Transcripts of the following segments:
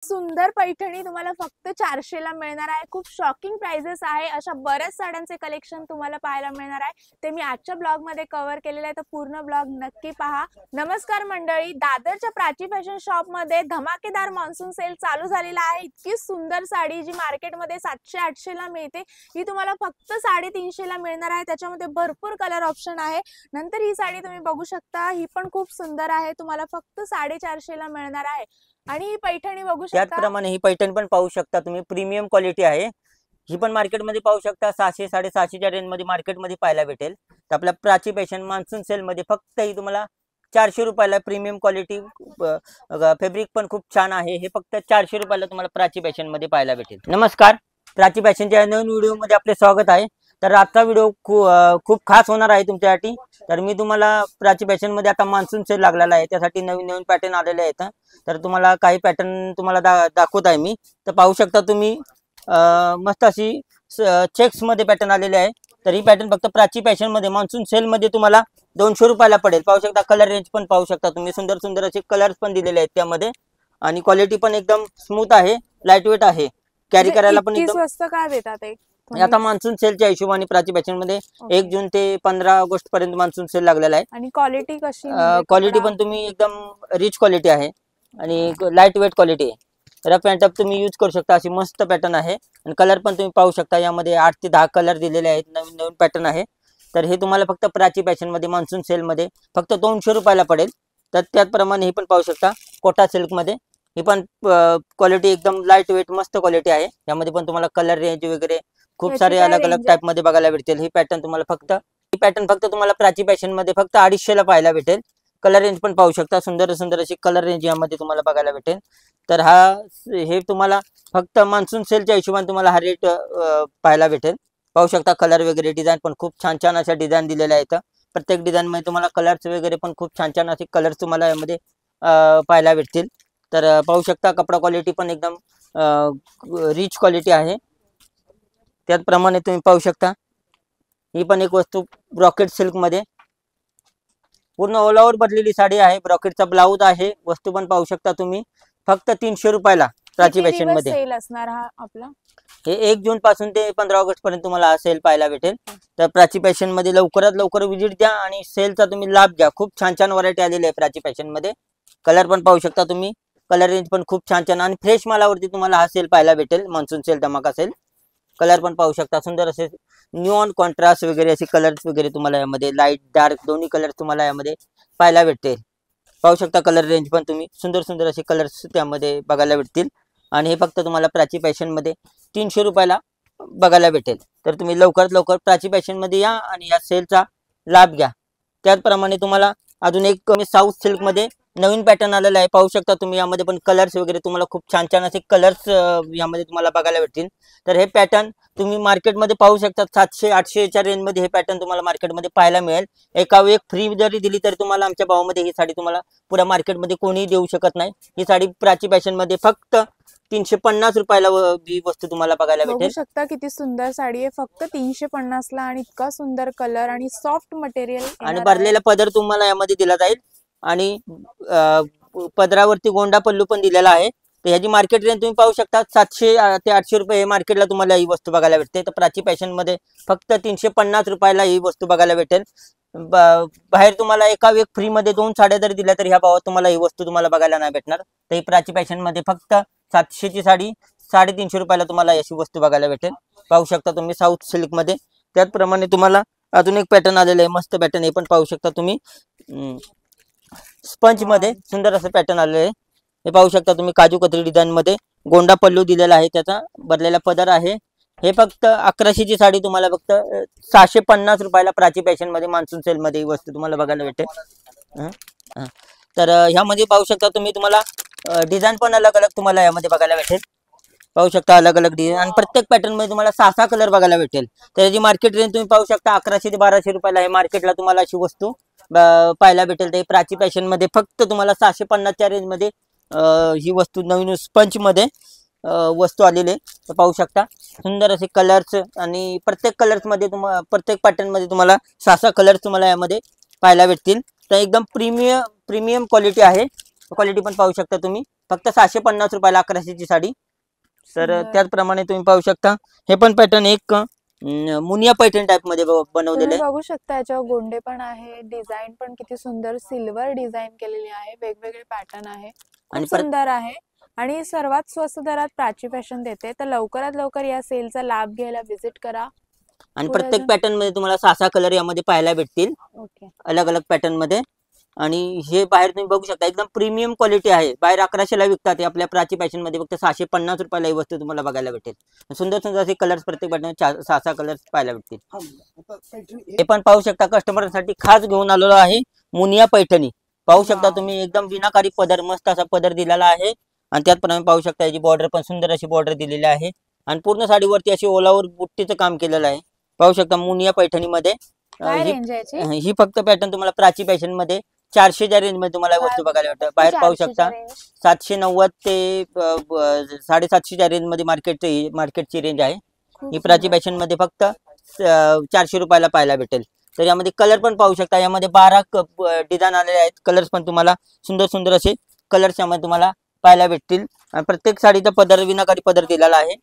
सुंदर पैठणी तुम्हाला फक्त 400 ला मिळणार आहे। खूप शॉकिंग प्राइसेस आहे। अशा बऱ्याच साड्यांचे कलेक्शन तुम्हाला पाहायला मिळणार आहे, ते मी आजच्या ब्लॉग मध्ये कव्हर केलेले आहे, तर पूर्ण ब्लॉग नक्की पहा। नमस्कार मंडळी, दादरच्या प्राची फॅशन शॉप मध्ये धमाकेदार मान्सून सेल चालू झालेला आहे। इतकी सुंदर साडी जी मार्केट मध्ये 700-800 ला मिळते, ही तुम्हाला फक्त 350 ला मिळणार आहे। त्याच्यामध्ये भरपूर कलर ऑप्शन आहे। नंतर ही साडी तुम्ही बघू शकता, ही पण खूप सुंदर आहे, तुम्हाला फक्त 450 ला मिळणार आहे। आणि ही पैठणी बघू शकता, त्याचप्रमाणे ही पैठणी पण पाहू शकता तुम्ही, प्रीमियम क्वालिटी आहे। ही पण मार्केट मध्ये पाहू शकता 600-650 च्या रेंज मध्ये मार्केट मध्ये पाहायला भेटेल। तर आपल्या प्राची फॅशन मान्सून सेल मध्ये फक्त ही तुम्हाला 400 रुपयाला प्रीमियम क्वालिटी, फॅब्रिक पण खूप छान आहे। हे फक्त 400 रुपयाला तुम्हाला प्राची फॅशन मध्ये पाहायला भेटेल। नमस्कार, प्राची फॅशनच्या नवीन व्हिडिओ मध्ये आपले स्वागत आहे। तर आजचा व्हिडिओ खूप खास होणार आहे तुमच्यासाठी। तर मी तुम्हाला प्राची फॅशन मध्ये आता मान्सून सेल लागलेला आहे, त्यासाठी नवीन नवीन पॅटर्न आलेले आहेत। तर तुम्हाला काही पॅटर्न तुम्हाला दाखवत आहे मी। तर पाहू शकता तुम्ही, मस्त अशी चेक्स मध्ये पॅटर्न आलेले आहे। तर ही पॅटर्न फक्त प्राची फॅशन मध्ये मान्सून सेल मध्ये तुम्हाला 200 रुपयाला पडेल। पाहू शकता, कलर रेंज पण पाहू शकता तुम्ही, सुंदर सुंदर असे कलर्स पण दिलेले आहेत त्यामध्ये, आणि क्वालिटी पण एकदम स्मूथ आहे, लाईट वेट आहे, कॅरी करायला पण एकदम स्वस्त का देतात ते? आता मान्सून सेलच्या हिशोबाने प्राची फॅशन मध्ये 1 जून ते 15 ऑगस्ट पर्यंत मान्सून सेल लागलेला आहे। आणि क्वालिटी कशी? क्वालिटी पण तुम्ही एकदम रिच क्वालिटी आहे आणि लाईट वेट क्वालिटी आहे। रफ अँड टफ तुम्ही यूज करू शकता, अशी मस्त पॅटर्न आहे। आणि कलर पण तुम्ही पाहू शकता, यामध्ये 8 ते 10 कलर दिलेले आहेत, नवीन नवीन पॅटर्न आहे। तर हे तुम्हाला फक्त प्राची फॅशन मध्ये मान्सून सेल मध्ये फक्त 200 रुपयाला पडेल। तर त्याचप्रमाणे हे पण पाहू शकता, कोटा सिल्क मध्ये ही पण क्वालिटी एकदम लाईट वेट मस्त क्वालिटी आहे। यामध्ये पण तुम्हाला कलर रेंज वगैरे खूप सारे अलग अलग टाइप मध्ये बघायला भेटतील। ही पॅटर्न तुम्हाला प्राची फॅशन मध्ये फक्त 250 ला पाहायला भेटेल। कलर रेंज पण पाहू शकता, सुंदर सुंदर अशी कलर रेंज यामध्ये तुम्हाला बघायला भेटेल। तर हे तुम्हाला फक्त मान्सून सेलच्या हिशोबाने तुम्हाला हा रेट पाहायला भेटेल। पाहू शकता, कलर वगैरे डिझाईन पण खूप छान छान अशा डिझाईन दिलेल्या आहेत। प्रत्येक डिझाईन मध्ये तुम्हाला कलर्स वगैरे पण खूप छान छान असे कलर्स तुम्हाला यामध्ये पाहायला भेटतील। तर पाहू शकता, कपडा क्वालिटी पण एकदम रिच क्वालिटी आहे। त्याचप्रमाणे तुम्ही पाहू शकता, ही पण एक वस्तू ब्रॉकेट सिल्क मध्ये पूर्ण ऑल ओव्हर भरलेली साडी आहे। ब्रॉकेटचा ब्लाउज आहे। वस्तू पण पाहू शकता तुम्ही, फक्त 300 रुपयाला प्राची फॅशन मध्ये सेल असणार हा आपला। हे 1 जून पासून ते 15 ऑगस्ट पर्यंत तुम्हाला हा सेल पाहायला भेटेल। तर प्राची फॅशन मध्ये लवकरात लवकर विजिट द्या आणि सेलचा तुम्ही लाभ घ्या। खूप छान छान व्हरायटी आलेली आहे प्राची फॅशन मध्ये। कलर पण पाहू शकता तुम्ही, कलर रेंज पण खूप छान छान आणि फ्रेश मालावरती तुम्हाला हा सेल पाहायला भेटेल, मान्सून सेल धमाका सेल। कलर पण पाहू शकता, सुंदर असे न्यूऑन कॉन्ट्रास्ट वगैरे असे कलर्स वगैरे तुम्हाला यामध्ये लाईट डार्क दोन्ही कलर्स तुम्हाला यामध्ये पाहायला भेटतील। पाहू शकता, कलर रेंज पण तुम्ही सुंदर सुंदर असे कलर्स त्यामध्ये बघायला भेटतील। आणि हे फक्त तुम्हाला प्राची फॅशन मध्ये 300 रुपयाला बघायला भेटेल। तर तुम्ही लवकरात लवकर प्राची फॅशन मध्ये या आणि या सेलचा लाभ घ्या। त्याचप्रमाणे तुम्हाला अजून एक साऊथ सिल्क मध्ये नवीन पॅटर्न आलेला आहे। पाहू शकता तुम्ही, यामध्ये पण कलर्स वगैरे तुम्हाला खूप छान छान असे कलर्स यामध्ये तुम्हाला बघायला भेटतील। तर हे पॅटर्न तुम्ही मार्केटमध्ये पाहू शकता, 700-800 च्या रेंज मध्ये हे पॅटर्न तुम्हाला मार्केटमध्ये पाहायला मिळेल। एका एक फ्री जरी दिली तरी तुम्हाला आमच्या भावामध्ये ही साडी तुम्हाला पुऱ्या मार्केटमध्ये कोणीही देऊ शकत नाही। ही साडी प्राची फॅशन मध्ये फक्त 350 रुपयाला ही वस्तू तुम्हाला बघायला भेटेल। बघू शकता किती सुंदर साडी आहे, फक्त 350 ला, आणि इतका सुंदर कलर आणि सॉफ्ट मटेरियल आणि भरलेला पदर तुम्हाला यामध्ये दिला जाईल आणि पदरावरती गोंडा पल्लू पण दिलेला आहे। तर ह्याची मार्केट रेंज तुम्ही पाहू शकता, 700 ते 800 रुपये हे मार्केटला तुम्हाला ही वस्तू बघायला भेटते। तर प्राची फॅशन मध्ये फक्त 350 रुपयाला ही वस्तू बघायला भेटेल। बाहेर तुम्हाला एका एक फ्री मध्ये 2 साड्या जरी दिल्या तरी ह्या भावात तुम्हाला ही वस्तू तुम्हाला बघायला नाही भेटणार। तर ही प्राची फॅशन मध्ये फक्त 700 ची साडी 350 रुपयाला तुम्हाला अशी वस्तू बघायला भेटेल। पाहू शकता तुम्ही, साऊथ सिल्क मध्ये। त्याचप्रमाणे तुम्हाला अजून एक पॅटर्न आलेलं आहे, मस्त पॅटर्न, हे पण पाहू शकता तुम्ही, स्पंज मध्ये सुंदर असं पॅटर्न आलेलं आहे। हे पाहू शकता तुम्ही, काजू कतरी डिझाईन मध्ये गोंडा पल्लू दिलेला आहे, त्याचा भरलेला पदर आहे। हे फक्त 1100 ची साडी तुम्हाला फक्त 650 रुपयाला प्राची फॅशन मध्ये मान्सून सेल मध्ये ही वस्तू तुम्हाला बघायला भेटेल। तर ह्यामध्ये पाहू शकता तुम्ही, तुम्हाला डिझाईन पण अलग अलग तुम्हाला यामध्ये बघायला भेटेल। पाहू शकता, अलग अलग डिझाईन, आणि प्रत्येक पॅटर्न मध्ये तुम्हाला 6-6 कलर बघायला भेटेल। तर याची मार्केट रेंज तुम्ही पाहू शकता, 1100 ते 1200 रुपयाला हे मार्केटला तुम्हाला अशी वस्तू पाहायला भेटेल। तर प्राची फॅशन मध्ये फक्त तुम्हाला 650 च्या रेंज मध्ये ही वस्तू नवीन स्पंज मध्ये वस्तू आलेली आहे। पाहू शकता, सुंदर असे कलर्स, आणि प्रत्येक कलर्स मध्ये तुम्हाला, प्रत्येक पॅटर्न मध्ये तुम्हाला 6-6 कलर्स तुम्हाला यामध्ये पाहायला भेटतील। तर एकदम प्रीमियम क्वालिटी आहे, क्वालिटी पण पाहू शकता तुम्ही। फक्त 750 रुपयाला 1100ची साडी. तर सुंदर. त्याचप्रमाणे तुम्ही पाहू शकता हे पण पॅटर्न एक मुनिया पैठणी टाइप मध्ये बनवलेले तुम्ही आहे. बघू शकता याच्यावर गोंडे पण आहे, डिझाईन पण किती सुंदर सिल्वर डिझाईन केलेली आहे, वेगवेगळे पॅटर्न आहे, आणि खूप सुंदर आहे. आणि सर्वात स्वस्त दरात प्राची फॅशन देते. तर लवकरात लवकर या सेलचा लाभ घ्यायला व्हिजिट करा. आणि पुढे प्रत्येक अजून? पॅटर्न मध्ये तुम्हाला 6 कलर यामध्ये पाहायला भेटतील, ओके. अलग अलग पॅटर्न मध्ये. आणि हे बाहेर तुम्ही बघू शकता एकदम प्रीमियम क्वालिटी आहे. बाहेर 1100ला विकतात, हे आपल्या प्राची फॅशन मध्ये फक्त 650 रुपयाला ही वस्तू तुम्हाला बघायला भेटेल. सुंदर सुंदर असे कलर्स प्रत्येक पॅटर्न 6 कलर्स पाहायला भेटतील. हे पण पाहू शकता कस्टमरसाठी खास घेऊन आलेलो आहे मुनिया पैठणी. पाहू शकता Wow. तुम्ही एकदम विनाकारी पदर, मस्त असा पदर दिलेला आहे. आणि त्याचप्रमाणे पाहू शकता याची बॉर्डर पण सुंदर अशी बॉर्डर दिलेली आहे. आणि पूर्ण साडीवरती अशी ओलावर बुट्टीचं काम केलेलं आहे. पाहू शकता मुनिया पैठणी मध्ये. काय रेंज आहे याची? ही फक्त पॅटर्न तुम्हाला प्राची फॅशन मध्ये 400च्या रेंज मध्ये तुम्हाला वस्तू बघायला भेटतात. बाहेर पाहू 400 शकता च्या range. 790 ते 750च्या रेंज मध्ये मार्केटची रेंज आहे. खूप ही प्राची सुंदर. फॅशन मध्ये फक्त 400 रुपयाला पाहायला भेटेल. तर यामध्ये कलर पण पाहू शकता, यामध्ये 12 डिझाईन आलेले आहेत. कलर्स पण तुम्हाला सुंदर सुंदर असे कलर्स यामध्ये तुम्हाला पाहायला भेटतील. आणि प्रत्येक साडीचा पदर विनाकारी पदर दिलेला आहे.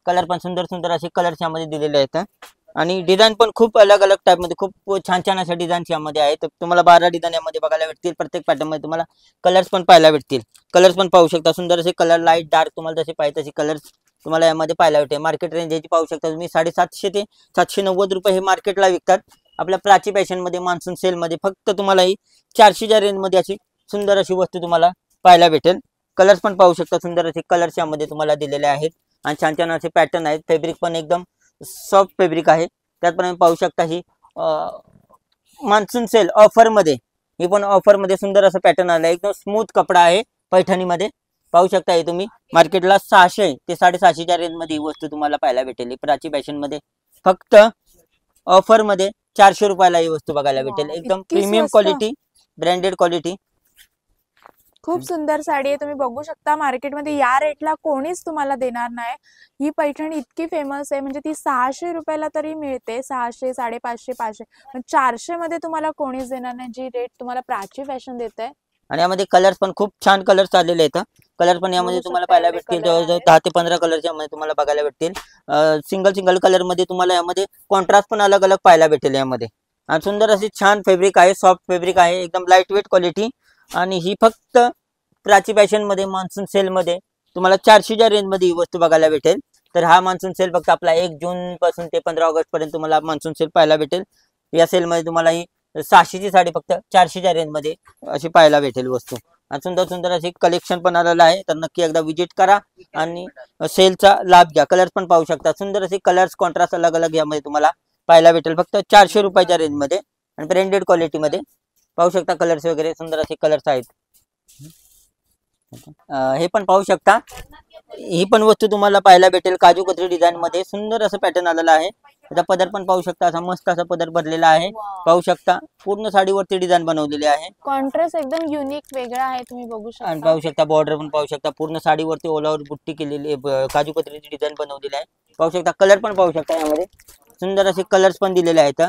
कलर पण सुंदर सुंदर असे कलर्स यामध्ये दिलेले आहेत. आणि डिझाईन पण खूप अलग अलग टाइप मध्ये खूप छान छान अशा डिझाईन्स यामध्ये आहेत. तुम्हाला 12 डिझाईन यामध्ये बघायला भेटतील. प्रत्येक पॅटर्न मध्ये तुम्हाला कलर्स पण पाहायला भेटतील. कलर्स पण पाहू शकता सुंदर असे कलर, लाईट डार्क, तुम्हाला जसे पाहिजे तसे कलर्स तुम्हाला यामध्ये पाहायला भेटेल. मार्केट रेंज याची पाहू शकता तुम्ही 750 ते 790 रुपये हे मार्केटला विकतात. आपल्या प्राची फॅशन मध्ये मान्सून सेल मध्ये फक्त तुम्हाला ही 400च्या रेंज मध्ये अशी सुंदर अशी वस्तू तुम्हाला पाहायला भेटेल. कलर्स पण पाहू शकता सुंदर असे कलर्स यामध्ये तुम्हाला दिलेले आहेत. आणि छान छान असे पॅटर्न आहेत. फॅब्रिक पण एकदम सॉफ्ट फॅब्रिक आहे. त्याचप्रमाणे पाहू शकता ही मान्सून सेल ऑफर मध्ये, ही पण ऑफर मध्ये सुंदर असं पॅटर्न आलं आहे. एकदम स्मूथ कपडा आहे पैठणी मध्ये. पाहू शकता हे तुम्ही मार्केटला 600 ते 650च्या रेंज मध्ये ही वस्तू तुम्हाला पाहायला भेटेल. प्राची फॅशन मध्ये फक्त ऑफर मध्ये 400 रुपयाला ही वस्तू बघायला भेटेल. Wow, एकदम इतकी प्रीमियम स्वस्त. Quality, branded quality. खूप सुंदर साडी आहे. तुम्ही बघू शकता मार्केटमध्ये या रेटला कोणीच तुम्हाला देणार नाही. ही पैठणी इतकी फेमस आहे, म्हणजे ती 600 रुपयाला तरी मिळते. 600, 550, 500, पण 400 मध्ये तुम्हाला कोणीच देणार नाही, जी रेट तुम्हाला प्राची फॅशन देते. आणि यामध्ये कलर्स पण खूप छान कलर्स आलेले आहेत. कलर पण यामध्ये बघू तुम्हाला शकता पाहायला एवढे भेटतील. color जवळजवळ आहेत. 10 ते 15 कलर्स यामध्ये तुम्हाला बघायला भेटतील. सिंगल सिंगल कलर मध्ये तुम्हाला यामध्ये कॉन्ट्रास्ट पण अलग अलग पाहायला भेटेल यामध्ये. आणि सुंदर अशी छान फॅब्रिक आहे, सॉफ्ट फॅब्रिक आहे, एकदम लाईट वेट क्वालिटी. आणि ही फक्त प्राची फॅशन मध्ये मान्सून सेल मध्ये तुम्हाला 400च्या रेंज मध्ये ही वस्तू बघायला भेटेल. तर हा मान्सून सेल फक्त आपला 1 जून पासून ते 15 ऑगस्ट पर्यंत तुम्हाला मान्सून सेल पाहायला भेटेल. या सेल मध्ये तुम्हाला ही 600ची साडी फक्त 400च्या रेंज मध्ये अशी पाहायला भेटेल वस्तू. आणि सुंदर सुंदर असे कलेक्शन पण आलेलं आहे. तर नक्की एकदा विजिट करा आणि सेलचा लाभ घ्या. कलर्स पण पाहू शकता सुंदर असे कलर्स, कॉन्ट्रास्ट अलग अलग यामध्ये तुम्हाला पाहायला भेटेल फक्त 400 रुपयाच्या रेंज मध्ये. आणि ब्रँडेड क्वालिटी मध्ये पाहू शकता कलर्स वगैरे सुंदर असे कलर्स आहेत. हे पण पाहू शकता, ही पण वस्तू तुम्हाला पाहायला भेटेल काजू कतरी डिझाईन मध्ये. सुंदर असं पॅटर्न आलेला आहे. त्याचा पदर पण पाहू शकता, असा मस्त असा पदर भरलेला आहे. Wow. पाहू शकता पूर्ण साडीवरती डिझाईन बनवलेली आहे. कॉन्ट्रास्ट एकदम युनिक वेगळा आहे, तुम्ही बघू आणि शकता. पाहू शकता बॉर्डर पण पाहू शकता, पूर्ण साडीवरती ओलावर बुट्टी केलेली, काजू कतरीची डिझाईन बनवलेली आहे. पाहू शकता कलर पण पाहू शकता, यामध्ये सुंदर असे कलर्स पण दिलेले आहेत.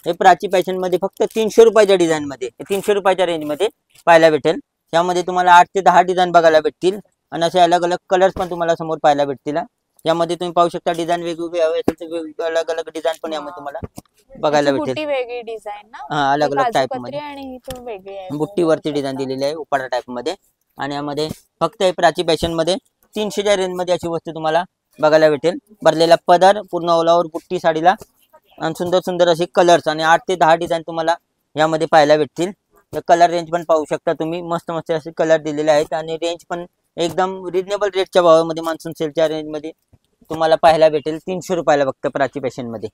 हे प्राची फॅशन मध्ये फक्त 300 रुपयाच्या डिझाईन मध्ये, 300 रुपयाच्या रेंज मध्ये पाहायला भेटेल. यामध्ये तुम्हाला 8 ते 10 डिझाईन बघायला भेटतील. आणि असे अलग अलग कलर्स पण तुम्हाला समोर पाहायला भेटतील. यामध्ये तुम्ही पाहू शकता डिझाईन वेगवेगळे अलग अलग डिझाईन पण यामध्ये तुम्हाला बघायला याची भेटेल. बुट्टी वेगळी डिझाईन ना, हा, अलग अलग काजू टाइप कतरी मध्ये आणि ही तो वेगळी आहे. बुट्टीवरती डिझाईन दिलेली आहे उपाडा टाइप मध्ये. आणि यामध्ये फक्त हे प्राची फॅशन मध्ये 300च्या रेंज मध्ये अशी वस्तू तुम्हाला बघायला भेटेल. भरलेला पदर, पूर्ण ओलावर बुट्टी साडीला, आणि सुंदर सुंदर असे कलर्स. आणि 8 ते 10 डिझाईन तुम्हाला यामध्ये पाहायला भेटतील. कलर रेंज पण पाहू शकता तुम्ही, मस्त मस्त असे कलर दिलेले आहेत. आणि रेंज पण एकदम रिजनेबल रेटच्या भावामध्ये मान्सून सेलच्या रेंज मध्ये तुम्हाला पाहायला भेटेल. 300 रुपयाला फक्त प्राची फॅशन मध्ये.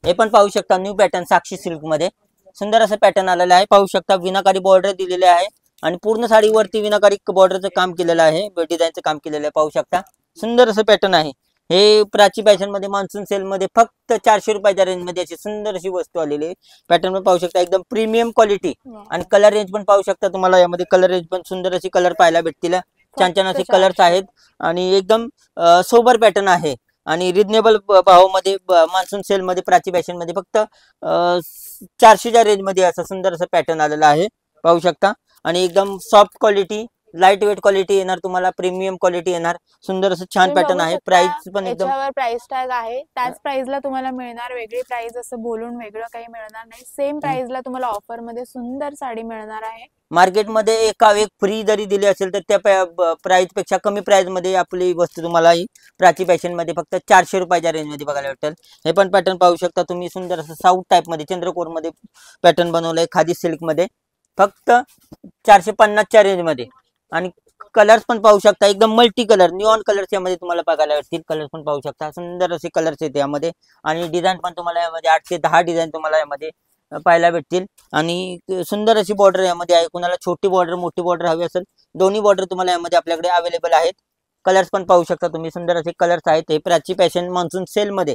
हे पण पाहू शकता न्यू पॅटर्न साक्षी सिल्क मध्ये सुंदर असं पॅटर्न आलेलं आहे. पाहू शकता विनाकारी बॉर्डर दिलेले आहे. आणि पूर्ण साडीवरती विनाकारी बॉर्डरचं काम केलेलं आहे, डिझाईनचं काम केलेलं आहे. पाहू शकता सुंदर असं पॅटर्न आहे. हे प्राची फॅशन मध्ये मान्सून सेल मध्ये फक्त 400 रुपयाच्या रेंज मध्ये अशी सुंदर अशी वस्तू आलेली आहे. पॅटर्न पण पाहू शकता एकदम प्रीमियम क्वालिटी. आणि कलर रेंज पण पाहू शकता तुम्हाला, यामध्ये कलर रेंज पण सुंदर अशी कलर पाहायला भेटतील. छान छान असे कलर्स आहेत. आणि एकदम सोबर पॅटर्न आहे. आणि रिजनेबल भावामध्ये मान्सून सेल मध्ये प्राची फॅशन मध्ये फक्त 400च्या रेंज मध्ये असं सुंदर असं पॅटर्न आलेलं आहे. पाहू शकता. आणि एकदम soft quality, light weight quality येणार तुम्हाला, प्रीमियम क्वालिटी येणार, सुंदर असं छान तुम्ही पॅटर्न बघू आहे. शकता, प्राइस पण एकदम याच्यावर प्राइस टॅग आहे. त्याच प्राइसला तुम्हाला मिळणार. वेगळी प्राइस असं बोलून वेगळं काही मिळणार नाही. सेम प्राइसला तुम्हाला ऑफर मध्ये सुंदर साडी मिळणार आहे. मार्केटमध्ये एका एक फ्री जरी दिली असेल तर त्या प्राइस पेक्षा कमी प्राइस मध्ये आपली वस्तू तुम्हाला ही प्राची फॅशन मध्ये फक्त 400 रुपयाच्या रेंज मध्ये बघायला भेटेल. हे पण पॅटर्न पाहू शकता तुम्ही, सुंदर असं साऊथ टाइप मध्ये चंद्रकोर मध्ये पॅटर्न बनवलंय खादी सिल्क मध्ये, फक्त 450च्या रेंज मध्ये. आणि कलर्स पण पाहू शकता, एकदम मल्टी कलर निऑन कलर्स यामध्ये तुम्हाला बघायला भेटतील. कलर्स पण पाहू शकता, सुंदर असे कलर्स आहेत यामध्ये. आणि डिझाईन पण तुम्हाला यामध्ये 8 ते 10 डिझाईन तुम्हाला यामध्ये पाहायला भेटतील. आणि सुंदर अशी बॉर्डर यामध्ये आहे. कुणाला छोटी बॉर्डर मोठी बॉर्डर हवी असेल, दोन्ही बॉर्डर तुम्हाला यामध्ये आपल्याकडे अवेलेबल आहेत. कलर्स पण पाहू शकता तुम्ही, सुंदर असे कलर्स आहेत. हे प्राची फॅशन मान्सून सेल मध्ये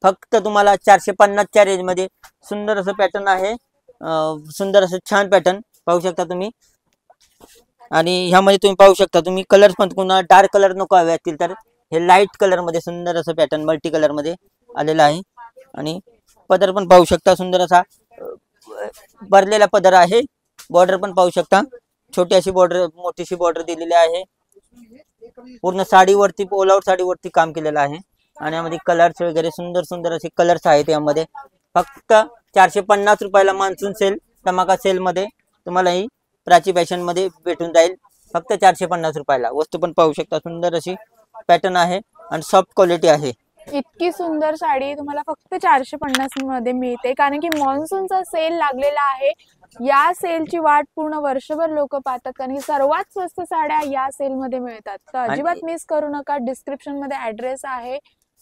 फक्त तुम्हाला 450च्या रेंज मध्ये सुंदर असं पॅटर्न आहे. सुंदर असं छान पॅटर्न पाहू शकता तुम्ही. आणि ह्यामध्ये तुम्ही पाहू शकता तुम्ही कलर्स पण, कुणाला डार्क कलर नको हवे असतील तर हे लाईट कलर मध्ये सुंदर असं पॅटर्न मल्टी कलर मध्ये आलेलं आहे. आणि पदर पण पाहू शकता, सुंदर असा भरलेला पदर आहे. बॉर्डर पण पाहू शकता, छोटी अशी बॉर्डर मोठीशी बॉर्डर दिलेली आहे. पूर्ण साडीवरती ऑल आउट साडीवरती काम केलेलं आहे. आणि यामध्ये कलर्स वगैरे सुंदर सुंदर असे कलर्स आहेत यामध्ये. फक्त 450 रुपयाला मान्सून सेल धमाका सेल मध्ये तुम्हाला ही प्राची फॅशन मध्ये भेटून जाईल. फक्त 450 रुपयाला. वस्तू पण पाहू शकता, सुंदर अशी पॅटर्न आहे आणि सॉफ्ट क्वालिटी आहे. इतकी सुंदर साडी तुम्हाला फक्त 450 मध्ये मिळते, कारण की मान्सूनचा सेल लागलेला आहे. या सेलची वाट पूर्ण वर्षभर लोक पाहतात, कारण की सर्वात स्वस्त साड्या या सेल मध्ये मिळतात. तर अजिबात मिस करू नका. डिस्क्रिप्शन मध्ये ऍड्रेस आहे,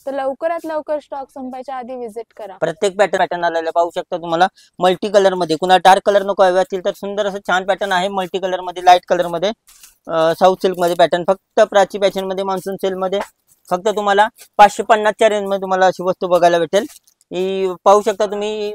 तर लवकरात लवकर स्टॉक संपायच्या आधी विजिट करा. प्रत्येक पॅटर्न आलेला पाहू शकता तुम्हाला मल्टी कलर मध्ये. कुणाला डार्क कलर नको हवे असतील तर सुंदर असं छान पॅटर्न आहे मल्टी कलर मध्ये, लाईट कलर मध्ये, साऊथ सिल्क मध्ये पॅटर्न. फक्त प्राची फॅशन मध्ये मान्सून सेल मध्ये फक्त तुम्हाला 550च्या रेंज मध्ये तुम्हाला अशी वस्तू बघायला भेटेल. ही पाहू शकता तुम्ही,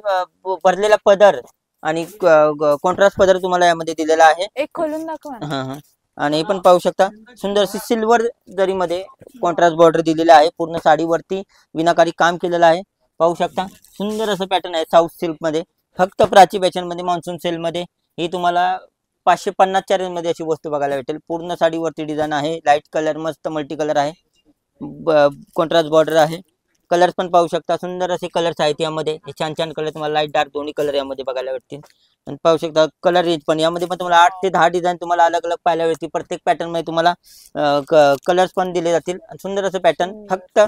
भरलेला पदर आणि कॉन्ट्रास्ट पदर तुम्हाला यामध्ये दिलेला आहे. एक खोलून दाखवा ना. हा. आणि हे पण पाहू शकता, सुंदर अशी सिल्वर जरीमध्ये कॉन्ट्रास्ट बॉर्डर दिलेला आहे. पूर्ण साडीवरती विनाकारी काम केलेलं आहे. पाहू शकता, सुंदर असं पॅटर्न आहे साऊथ सिल्क मध्ये. फक्त प्राची फॅशन मध्ये मान्सून सेल मध्ये ही तुम्हाला 550च्या रेंज मध्ये अशी वस्तू बघायला भेटेल. पूर्ण साडीवरती डिझाईन आहे, लाईट कलर मस्त मल्टी कलर आहे, कॉन्ट्रास्ट बॉर्डर आहे. कलर्स पण पाहू शकता, सुंदर असे कलर्स आहेत यामध्ये. हे छान छान कलर तुम्हाला लाईट डार्क दोन्ही कलर यामध्ये बघायला भेटतील. आणि पाहू शकता कलर रेंज पण यामध्ये पण तुम्हाला 8 ते 10 डिझाईन तुम्हाला अलग अलग पाहायला भेटतील. प्रत्येक पॅटर्न मध्ये तुम्हाला कलर्स पण दिले जातील. सुंदर असं पॅटर्न फक्त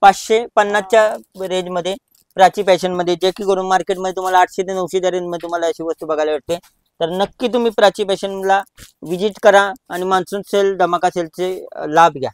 550च्या रेंज मध्ये प्राची फॅशन मध्ये, जे की करून मार्केटमध्ये तुम्हाला 800 ते 900च्या रेंज मध्ये तुम्हाला अशी वस्तू बघायला भेटते. तर नक्की तुम्ही प्राची फॅशनला विजिट करा आणि मान्सून सेल धमाका सेलचे लाभ घ्या.